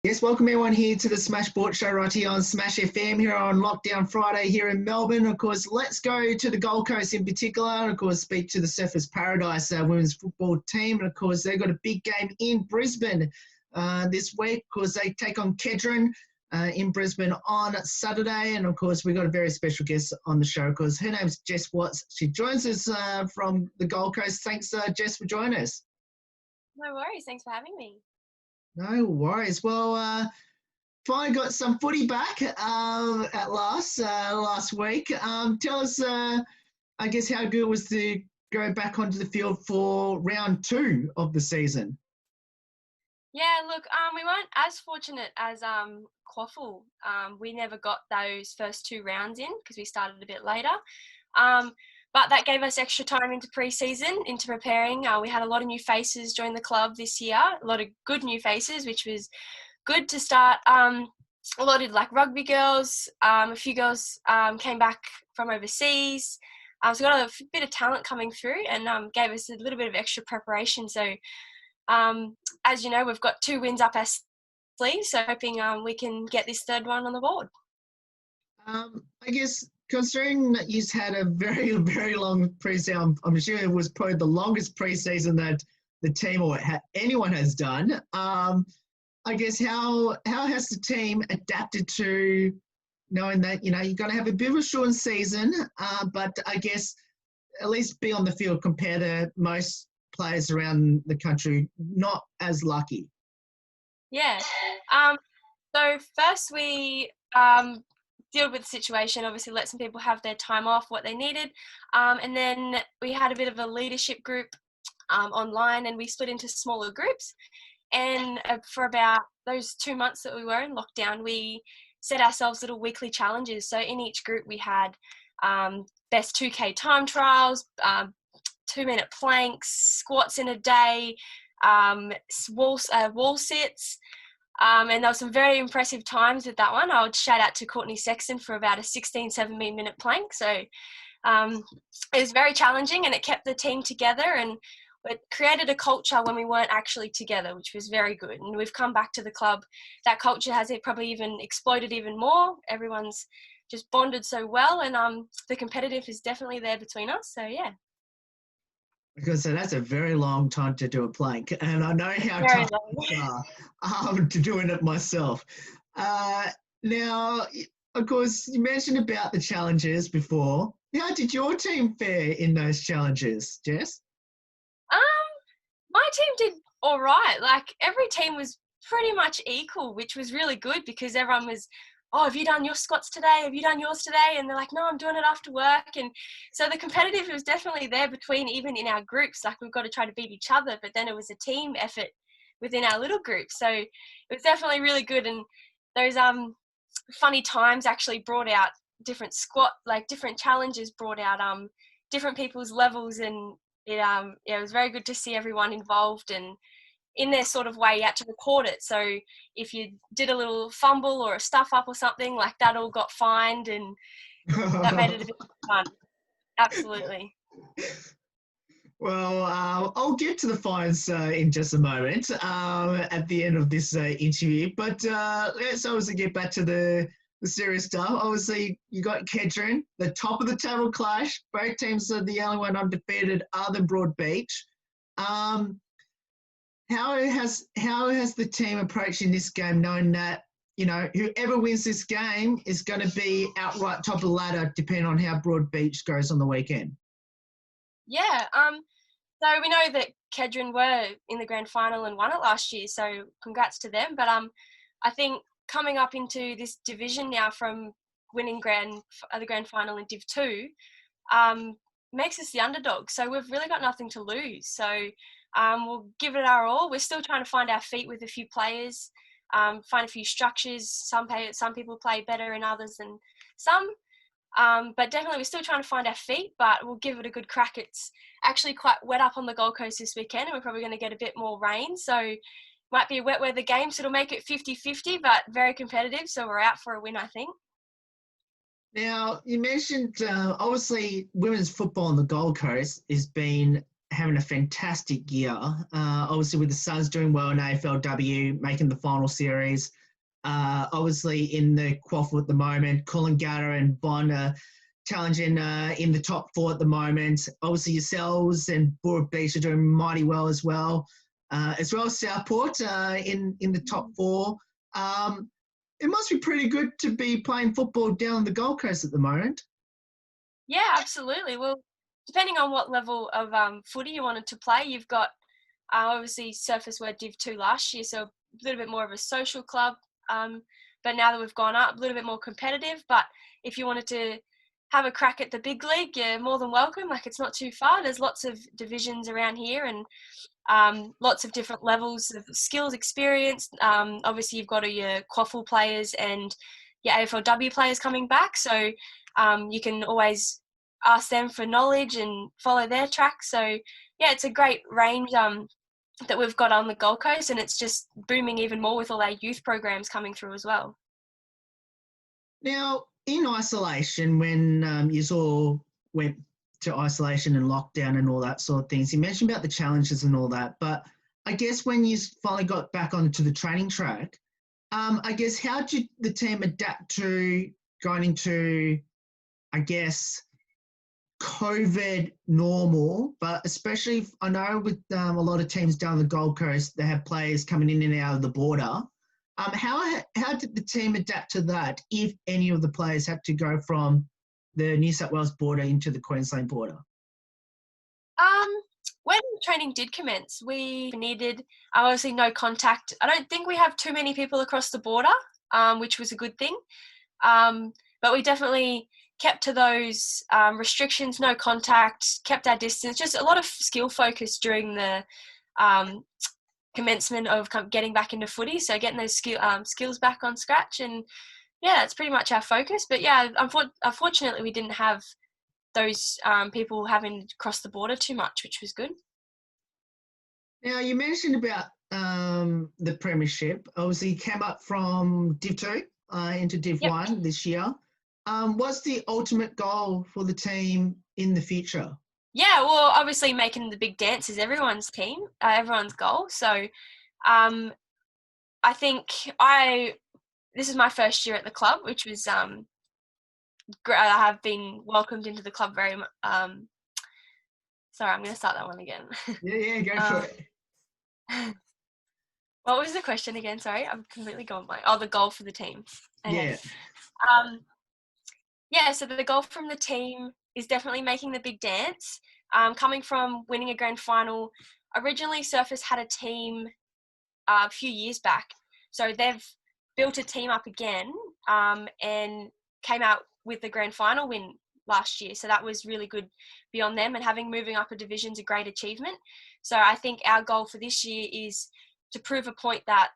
Yes, welcome everyone here to the Smash Sport Show right here on Smash FM here on Lockdown Friday here in Melbourne. Of course, let's go to the Gold Coast in particular and, of course, speak to the Surfers Paradise women's football team. And, of course, they've got a big game in Brisbane this week. Of course, they take on Catrion in Brisbane on Saturday. And, of course, we've got a very special guest on the show because her name's Jess Watts. She joins us from the Gold Coast. Thanks, Jess, for joining us. No worries. Thanks for having me. No worries. Well, finally got some footy back at last week. Tell us, I guess, how good it was to go back onto the field for round 2 of the season. Yeah, look, we weren't as fortunate as Quaffle. We never got those first 2 rounds in because we started a bit later. But that gave us extra time into preseason, into preparing. We had a lot of new faces join the club this year, a lot of good new faces, which was good to start. A lot of rugby girls, a few girls came back from overseas. So we got a bit of talent coming through and gave us a little bit of extra preparation. So as you know, we've got 2 wins up our sleeve, so hoping we can get this 3rd one on the board. I guess considering that you've had a very, very long pre-season, I'm sure it was probably the longest pre-season that the team or anyone has done. I guess how has the team adapted to knowing that, you're going to have a bit of a short season, but I guess at least be on the field compared to most players around the country not as lucky? Yeah. So first we deal with the situation, obviously let some people have their time off, what they needed. And then we had a bit of a leadership group online and we split into smaller groups. And for about those 2 months that we were in lockdown, we set ourselves little weekly challenges. So in each group we had best 2K time trials, 2-minute planks, squats in a day, wall sits. And there were some very impressive times with that one. I would shout out to Courtney Sexton for about a 17-minute plank. So it was very challenging and it kept the team together and it created a culture when we weren't actually together, which was very good. And we've come back to the club. That culture has probably even exploded even more. Everyone's just bonded so well and the competitive is definitely there between us. So, yeah. Because that's a very long time to do a plank, and I know how tough they are to doing it myself. Now, of course, you mentioned about the challenges before. How did your team fare in those challenges, Jess? My team did all right. Every team was pretty much equal, which was really good because everyone was, oh, have you done your squats today? Have you done yours today? And they're like, no, I'm doing it after work. And so the competitive was definitely there between, even in our groups, we've got to try to beat each other, but then it was a team effort within our little group. So it was definitely really good. And those funny times actually brought out different different challenges brought out different people's levels. And it was very good to see everyone involved and in their sort of way you had to record it. So if you did a little fumble or a stuff up or something, that all got fined and that made it a bit fun. Absolutely. Well, I'll get to the fines in just a moment at the end of this interview. But let's obviously get back to the serious stuff. Obviously, you got Catrion, the top of the table clash. Both teams are the only one undefeated other than Broadbeach. How has the team approaching this game, knowing that whoever wins this game is going to be outright top of the ladder, depending on how Broadbeach goes on the weekend? Yeah. So we know that Catrion were in the grand final and won it last year. So congrats to them. But I think coming up into this division now from winning the grand final in Div 2 makes us the underdog. So we've really got nothing to lose. So we'll give it our all. We're still trying to find our feet with a few players, find a few structures. Some people play better than others than some. But definitely we're still trying to find our feet, but we'll give it a good crack. It's actually quite wet up on the Gold Coast this weekend and we're probably going to get a bit more rain. So might be a wet weather game, so it'll make it 50-50, but very competitive. So we're out for a win, I think. Now, you mentioned, obviously, women's football on the Gold Coast has been having a fantastic year. Obviously, with the Suns doing well in AFLW, making the final series. Obviously, in the quaffle at the moment, Coolangatta and Bond are challenging in the top 4 at the moment. Obviously, yourselves and Broadbeach are doing mighty well as well as Southport in the top 4. It must be pretty good to be playing football down the Gold Coast at the moment. Yeah, absolutely. Well, depending on what level of footy you wanted to play, you've got obviously Surfers were Div 2 last year, so a little bit more of a social club. But now that we've gone up, a little bit more competitive. But if you wanted to have a crack at the big league, you're more than welcome. Like, it's not too far. There's lots of divisions around here and lots of different levels of skills, experience. Obviously, you've got all your quaffle players and your AFLW players coming back. So you can always ask them for knowledge and follow their track. So, yeah, it's a great range that we've got on the Gold Coast, and it's just booming even more with all our youth programs coming through as well. Now, in isolation, when you all went to isolation and lockdown and all that sort of things, you mentioned about the challenges and all that, but I guess when you finally got back onto the training track, I guess how did the team adapt to going into, I guess, COVID normal, but especially I know with a lot of teams down the Gold Coast, they have players coming in and out of the border. How did the team adapt to that if any of the players had to go from the New South Wales border into the Queensland border? When training did commence, we needed obviously no contact. I don't think we have too many people across the border, which was a good thing. But we definitely kept to those restrictions, no contact, kept our distance, just a lot of skill focus during the commencement of getting back into footy. So getting those skills back on scratch, and yeah, that's pretty much our focus. But yeah, unfortunately, we didn't have those people having to cross the border too much, which was good. Now, you mentioned about the premiership. Obviously, you came up from Div 2 into Div 1 this year. What's the ultimate goal for the team in the future? Yeah, well, obviously making the big dance is everyone's goal. So I think this is my first year at the club, which was great. I have been welcomed into the club very much. Sorry, I'm going to start that one again. Yeah, go for it. What was the question again? Sorry, I'm completely gone blank. Oh, the goal for the team. Okay. Yeah. So the goal from the team is definitely making the big dance. Coming from winning a grand final, originally Surfers had a team a few years back. So they've built a team up again and came out with the grand final win last year. So that was really good beyond them, and moving up a division is a great achievement. So I think our goal for this year is to prove a point that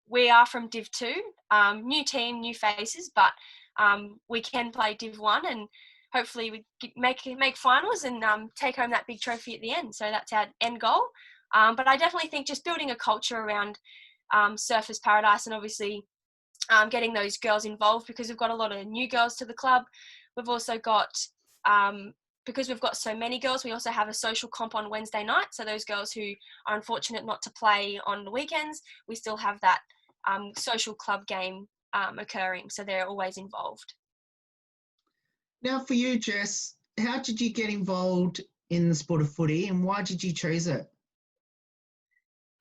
we are from Div 2, new team, new faces, but we can play Div 1, and hopefully we make finals and take home that big trophy at the end. So that's our end goal. But I definitely think just building a culture around Surfers Paradise, and obviously getting those girls involved, because we've got a lot of new girls to the club. We've also got, because we've got so many girls, we also have a social comp on Wednesday night. So those girls who are unfortunate not to play on the weekends, we still have that social club game occurring. So they're always involved. Now for you, Jess, how did you get involved in the sport of footy, and why did you choose it?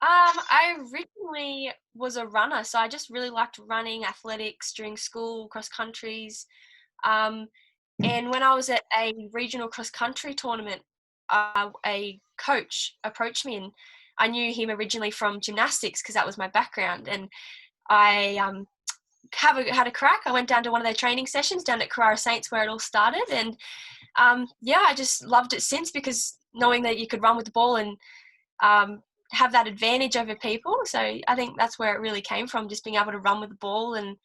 I originally was a runner, so I just really liked running, athletics during school, cross countries. And when I was at a regional cross country tournament, a coach approached me, and I knew him originally from gymnastics because that was my background. And I had a crack. I went down to one of their training sessions down at Carrara Saints where it all started. And I just loved it since, because knowing that you could run with the ball and have that advantage over people. So I think that's where it really came from, just being able to run with the ball, and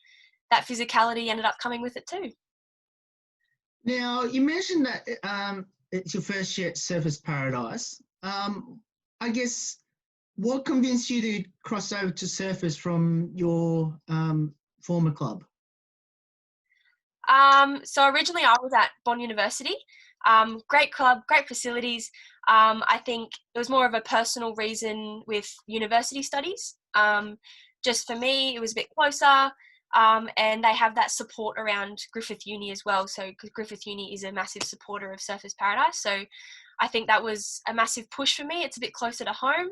that physicality ended up coming with it too. Now, you mentioned that it's your first year at Surfers Paradise. I guess what convinced you to cross over to Surfers from your former club? So originally I was at Bond University. Great club, great facilities. I think it was more of a personal reason with university studies. Just for me, it was a bit closer, and they have that support around Griffith Uni as well. So Griffith Uni is a massive supporter of Surfers Paradise. So I think that was a massive push for me. It's a bit closer to home.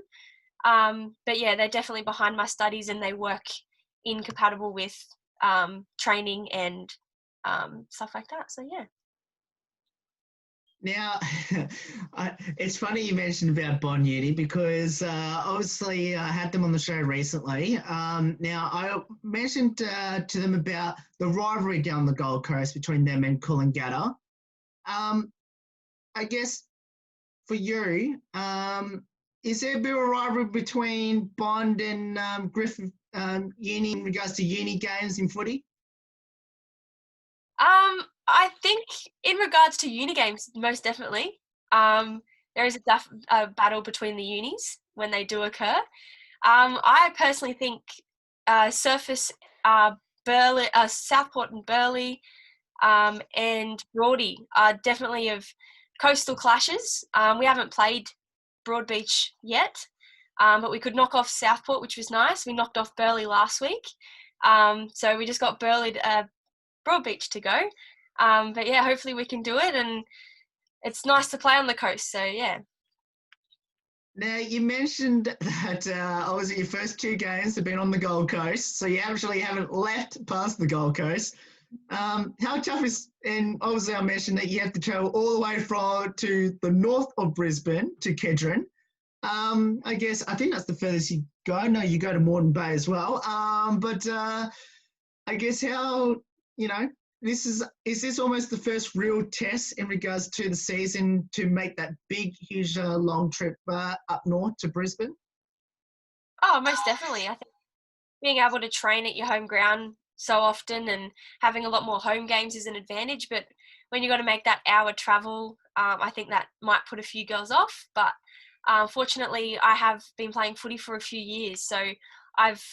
But yeah, they're definitely behind my studies, and they work incompatible with training and stuff like that. So yeah. Now, it's funny you mentioned about Bond Uni because obviously I had them on the show recently. Now, I mentioned to them about the rivalry down the Gold Coast between them and Coolangatta. I guess for you, is there a bit of a rivalry between Bond and Griffith Uni in regards to uni games in footy? I think in regards to uni games, most definitely. There is a battle between the unis when they do occur. I personally think Surface, Burleigh, Southport and Burleigh, and Broadie are definitely of coastal clashes. We haven't played Broadbeach yet, but we could knock off Southport, which was nice. We knocked off Burleigh last week. So we just got Broadbeach to go. But yeah, hopefully we can do it, and it's nice to play on the coast. So yeah. Now, you mentioned that obviously your first 2 games have been on the Gold Coast, so you actually haven't left past the Gold Coast. How tough is, and obviously I mentioned that you have to travel all the way to the north of Brisbane to Catrion. I think that's the furthest you go. No, you go to Moreton Bay as well. But I guess how, is this almost the first real test in regards to the season to make that big, huge, long trip up north to Brisbane? Oh, most definitely. I think being able to train at your home ground so often and having a lot more home games is an advantage. But when you've got to make that hour travel, I think that might put a few girls off. But fortunately, I have been playing footy for a few years. So I've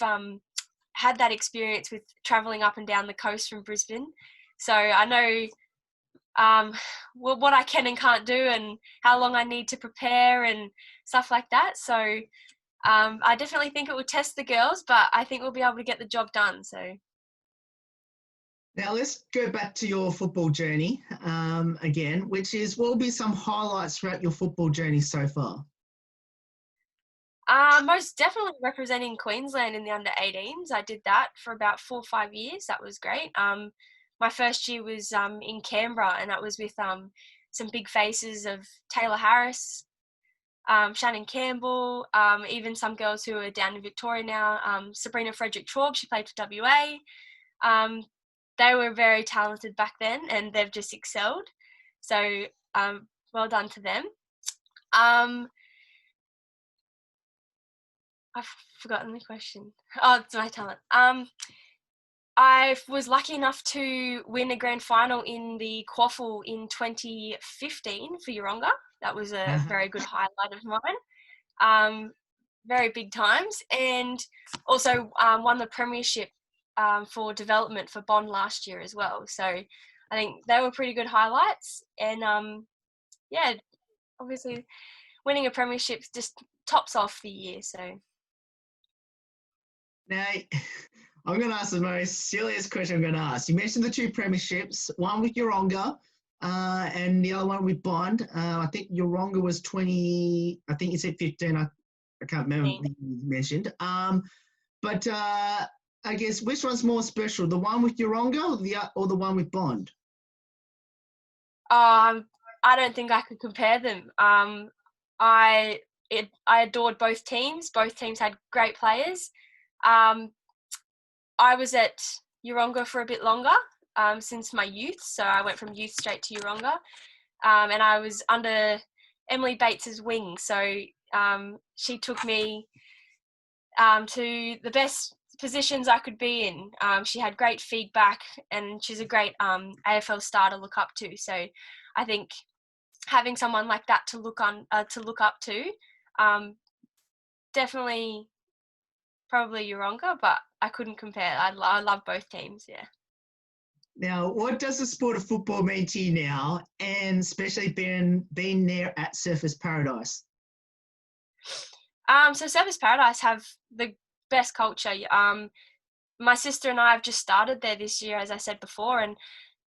had that experience with travelling up and down the coast from Brisbane. So I know what I can and can't do and how long I need to prepare and stuff like that. So I definitely think it will test the girls, but I think we'll be able to get the job done. So now let's go back to your football journey again, which is what will be some highlights throughout your football journey so far? Most definitely representing Queensland in the under-18s. I did that for about 4 or 5 years. That was great. My first year was in Canberra, and that was with some big faces of Taylor Harris, Shannon Campbell, even some girls who are down in Victoria now. Sabrina Frederick-Traub, she played for WA. They were very talented back then, and they've just excelled. So well done to them. I've forgotten the question. Oh, it's my talent. I was lucky enough to win a grand final in the Quaffle in 2015 for Yeronga. That was a very good highlight of mine. Very big times. And also won the premiership for development for Bond last year as well. So I think they were pretty good highlights. And yeah, obviously winning a premiership just tops off the year. So. Now, I'm going to ask the most silliest question I'm going to ask. You mentioned the 2 premierships, one with Yeronga and the other one with Bond. I think Yeronga was 20, I think you said 15. I can't remember what you mentioned. But I guess which one's more special, the one with Yeronga or the one with Bond? I don't think I could compare them. I adored both teams. Both teams had great players. I was at Yeronga for a bit longer since my youth, so I went from youth straight to Yeronga, and I was under Emily Bates's wing, so she took me to the best positions I could be in. She had great feedback, and she's a great AFL star to look up to. So I think having someone like that to look up to, definitely. Probably Yeronga, but I couldn't compare. I love both teams, yeah. Now, what does the sport of football mean to you now, and especially being there at Surfers Paradise? So Surfers Paradise have the best culture. My sister and I have just started there this year, as I said before, and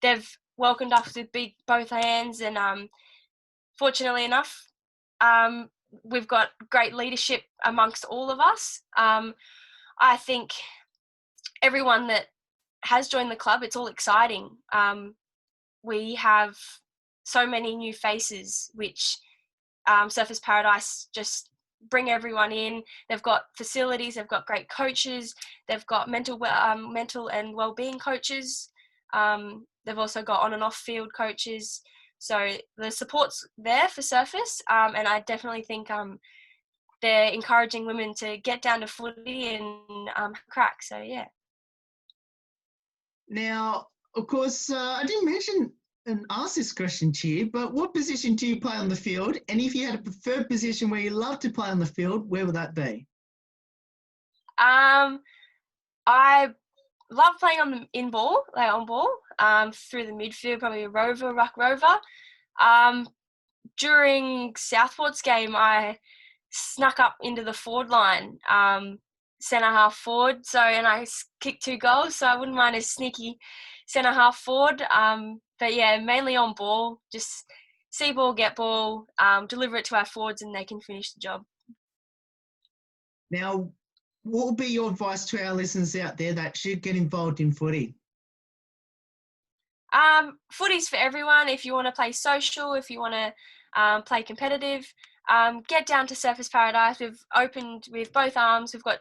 they've welcomed us with both hands. And fortunately enough, we've got great leadership amongst all of us. I think everyone that has joined the club, it's all exciting. We have so many new faces, which Surfers Paradise just bring everyone in. They've got facilities, they've got great coaches, they've got mental and wellbeing coaches. They've also got on and off field coaches. So the support's there for Surfers, and I definitely think they're encouraging women to get down to footy and crack. So yeah. Now, of course, I didn't mention and ask this question to you, but what position do you play on the field? And if you had a preferred position where you love to play on the field, where would that be? I love playing on ball, through the midfield, probably a ruck rover. During Southport's game, I snuck up into the forward line, centre half forward. And I kicked 2 goals, so I wouldn't mind a sneaky centre half forward. But yeah, mainly on ball, just see ball, get ball, deliver it to our forwards, and they can finish the job. Now, what would be your advice to our listeners out there that should get involved in footy? Footy's for everyone. If you want to play social, if you want to play competitive, get down to Surfers Paradise. We've opened with both arms. We've got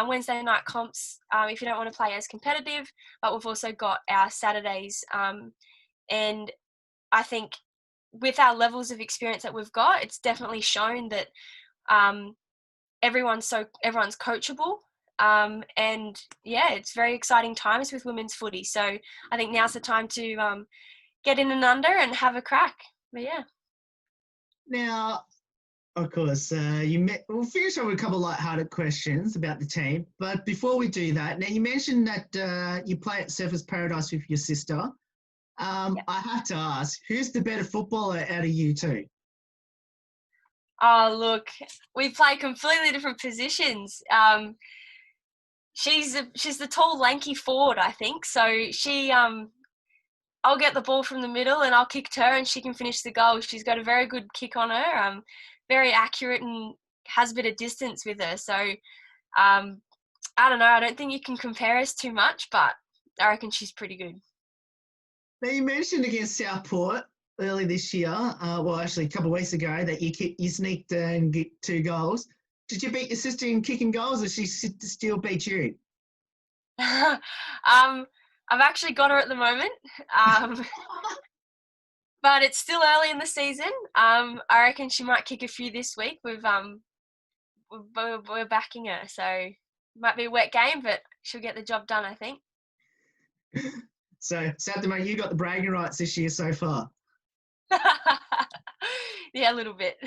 Wednesday night comps if you don't want to play as competitive, but we've also got our Saturdays. And I think with our levels of experience that we've got, it's definitely shown that everyone's coachable. And yeah, it's very exciting times with women's footy. So I think now's the time to get in and under and have a crack. But yeah. Now, of course, we'll finish off with a couple of light-hearted questions about the team. But before we do that, now you mentioned that you play at Surfers Paradise with your sister. Yep. I have to ask, who's the better footballer out of you two? Oh, look, we play completely different positions. She's the tall, lanky forward, I think. So I'll get the ball from the middle and I'll kick to her and she can finish the goal. She's got a very good kick on her, very accurate and has a bit of distance with her. So I don't know. I don't think you can compare us too much, but I reckon she's pretty good. Now, you mentioned against Southport early this year, actually a couple of weeks ago, that you sneaked and get 2 goals. Did you beat your sister in kicking goals, or she still beat you? I've actually got her at the moment, but it's still early in the season. I reckon she might kick a few this week. We're backing her, so it might be a wet game, but she'll get the job done, I think. So, sad to know you got the bragging rights this year so far. Yeah, a little bit.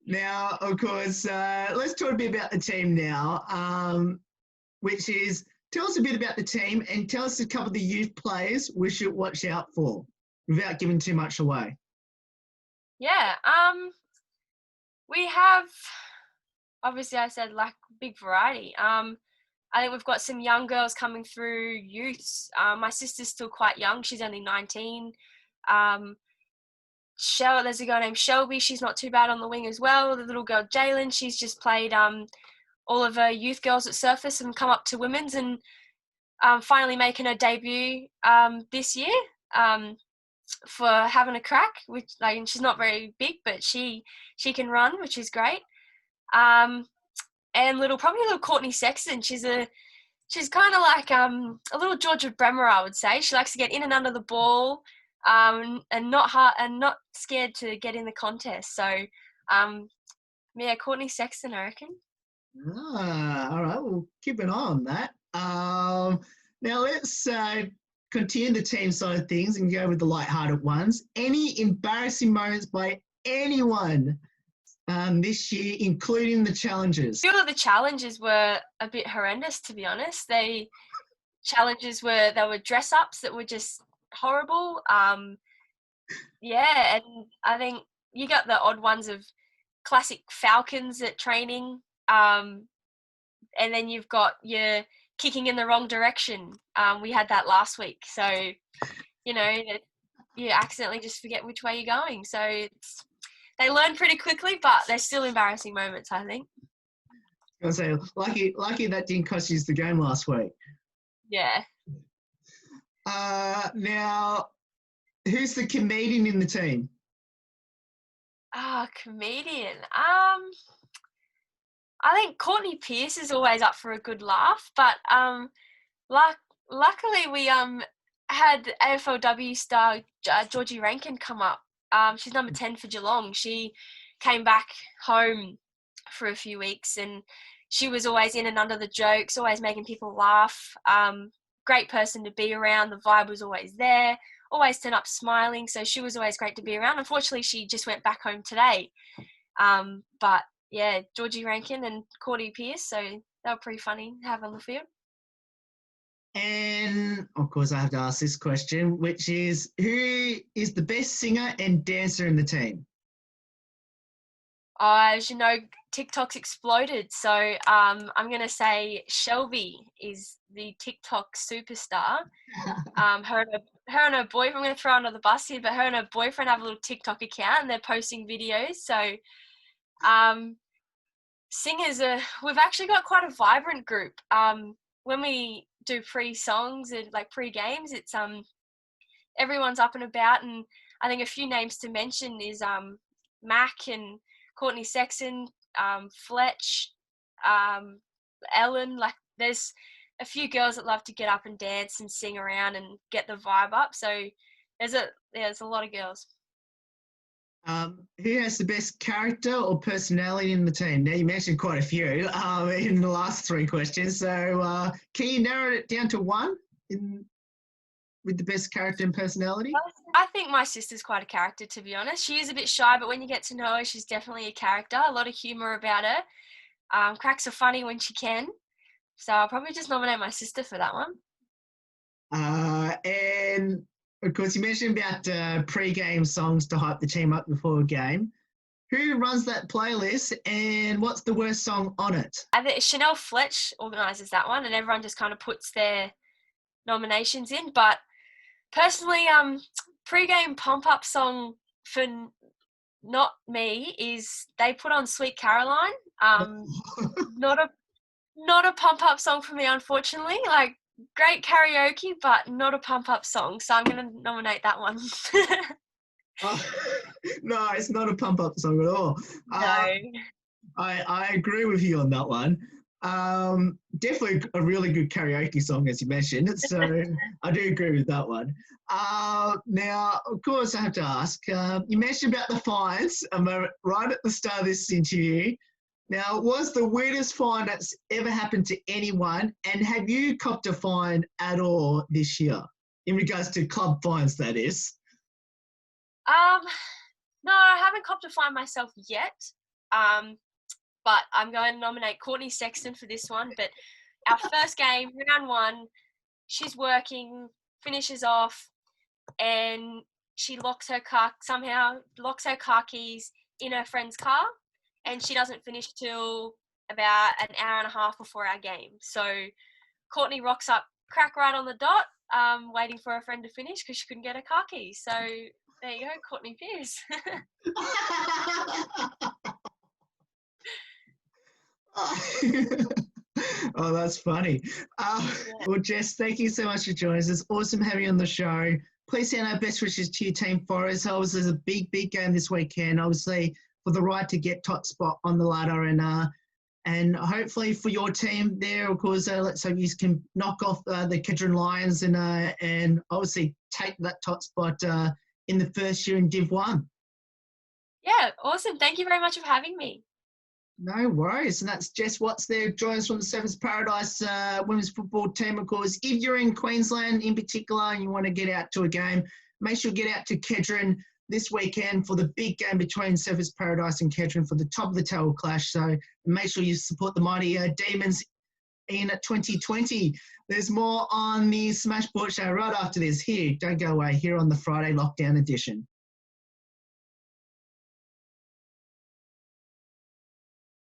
Now, of course, let's talk a bit about the team now, which is, tell us a bit about the team and tell us a couple of the youth players we should watch out for without giving too much away. Yeah, we have, obviously I said, like, big variety. I think we've got some young girls coming through youths. My sister's still quite young. She's only 19. There's a girl named Shelby. She's not too bad on the wing as well. The little girl, Jalen, she's just played all of her youth girls at Surface and come up to women's and finally making her debut this year for having a crack. And she's not very big, but she can run, which is great. And probably little Courtney Sexton. She's kind of like a little Georgia Bremer, I would say. She likes to get in and under the ball, and not scared to get in the contest. So, yeah, Courtney Sexton, I reckon. All right. We'll keep an eye on that. Now let's continue the team side of things and go with the light-hearted ones. Any embarrassing moments by anyone this year, including the challenges? A few of the challenges were a bit horrendous, to be honest. challenges were dress ups that were just horrible. Yeah, and I think you got the odd ones of classic falcons at training, and then you've got your kicking in the wrong direction. We had that last week, so you accidentally just forget which way you're going. So they learn pretty quickly, but they're still embarrassing moments, I think. I was going to say, lucky that didn't cost you the game last week. Yeah. Now, who's the comedian in the team? Comedian. I think Courtney Pearce is always up for a good laugh, but luckily we had AFLW star Georgie Rankin come up. She's number 10 for Geelong. She came back home for a few weeks, and she was always in and under the jokes, always making people laugh. Great person to be around. The vibe was always there. Always turn up smiling, so she was always great to be around. Unfortunately, she just went back home today. But yeah, Georgie Rankin and Courtney Pearce, so they were pretty funny to have on the field. And of course, I have to ask this question, which is, who is the best singer and dancer in the team? As you know, TikTok's exploded, so I'm going to say Shelby is the TikTok superstar. Her and her boyfriend, I'm going to throw under the bus here, but her and her boyfriend have a little TikTok account and they're posting videos. So singers, we've actually got quite a vibrant group. When we do pre-songs and like pre-games, it's everyone's up and about, and I think a few names to mention is Mac and Courtney Sexton, Fletch, Ellen. Like, there's a few girls that love to get up and dance and sing around and get the vibe up. So there's a lot of girls. Who has the best character or personality in the team? Now, you mentioned quite a few in the last three questions. So can you narrow it down to one with the best character and personality? I think my sister's quite a character, to be honest. She is a bit shy, but when you get to know her, she's definitely a character. A lot of humour about her. Cracks are funny when she can. So I'll probably just nominate my sister for that one. And of course, you mentioned about pre-game songs to hype the team up before a game. Who runs that playlist, and what's the worst song on it? I think Chanel Fletch organises that one, and everyone just kind of puts their nominations in. But personally, pre-game pump-up song for not me is they put on Sweet Caroline. Not a pump-up song for me, unfortunately. Like, great karaoke, but not a pump-up song. So I'm going to nominate that one. No, it's not a pump-up song at all. No. I agree with you on that one. Definitely a really good karaoke song, as you mentioned. So I do agree with that one. Now, of course, I have to ask, you mentioned about the fines right at the start of this interview. Now, what's the weirdest fine that's ever happened to anyone? And have you copped a fine at all this year? In regards to club fines, that is. No, I haven't copped a fine myself yet. But I'm going to nominate Courtney Sexton for this one. But our first game, round one, she's working, finishes off, and she somehow locks her car keys in her friend's car, and she doesn't finish till about an hour and a half before our game. So Courtney rocks up, crack right on the dot, waiting for her friend to finish because she couldn't get her car keys. So there you go, Courtney Pearce. Oh, that's funny. Well, Jess, thank you so much for joining us. It's awesome having you on the show. Please send our best wishes to your team Forest. Obviously, there's a big game this weekend, obviously, for the right to get top spot on the ladder. And hopefully for your team there, of course, let's hope you can knock off the Catrion Lions and obviously take that top spot in the first year in Div 1. Yeah, awesome. Thank you very much for having me. No worries. And that's Jess Watts there, joining us from the Sevens Paradise women's football team. Of course, if you're in Queensland in particular and you want to get out to a game, make sure you get out to Catrion this weekend for the big game between Sevens Paradise and Catrion for the top of the table clash. So make sure you support the mighty Demons in 2020. There's more on the Smash Sport Show right after this. Here, don't go away, here on the Friday Lockdown Edition.